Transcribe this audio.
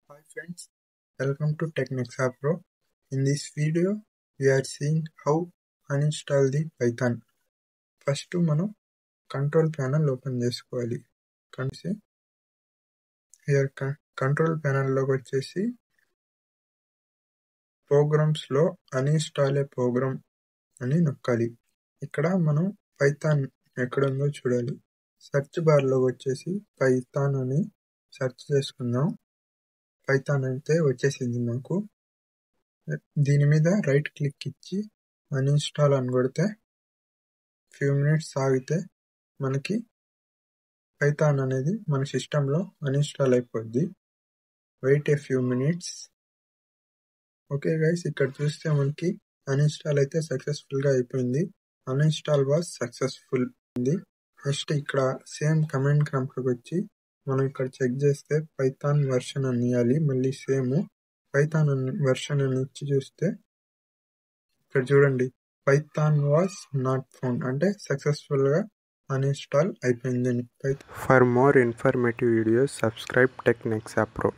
Hi friends, welcome to TechNexa Pro. In this video, we are seeing how uninstall the Python. First మనం control panel open చేసుకోవాలి. కనిసి here control panel లోకి వచ్చేసి programmes లో uninstall a program అని నొక్కాలి. ఇక్కడ మనం Python ఎక్కడ ఉందో చూడాలి. సెర్చ్ బార్ లోకి వచ్చేసి పైథాన్ అని సెర్చ్ చేసుకుందాం. పైథాన్ అయితే వచ్చేసింది నాకు. దీని మీద రైట్ క్లిక్ ఇచ్చి అన్ఇన్స్టాల్ అని కొడితే ఫ్యూ మినిట్స్ ఆగితే మనకి పైథాన్ అనేది మన సిస్టంలో అన్ఇన్స్టాల్ అయిపోద్ది. Wait a few minutes. Okay guys, ఇక్కడ చూస్తే మనకి అన్ఇన్స్టాల్ అయితే సక్సెస్ఫుల్గా అయిపోయింది. అన్ఇన్స్టాల్ వాజ్ సక్సెస్ఫుల్ ఉంది. నెక్స్ట్ ఇక్కడ సేమ్ కమాండ్ ప్రాంప్ట్కి వచ్చి మనం ఇక్కడ చెక్ చేస్తే పైథాన్ వెర్షన్ అని ఇవ్వాలి. మళ్ళీ సేమ్ పైథాన్ వెర్షన్ అని ఇచ్చి చూస్తే ఇక్కడ చూడండి పైథాన్ వాజ్ నాట్ ఫౌండ్ అంటే సక్సెస్ఫుల్గా అన్ఇన్స్టాల్ అయిపోయింది. For more informative videos, subscribe TechNexa Pro.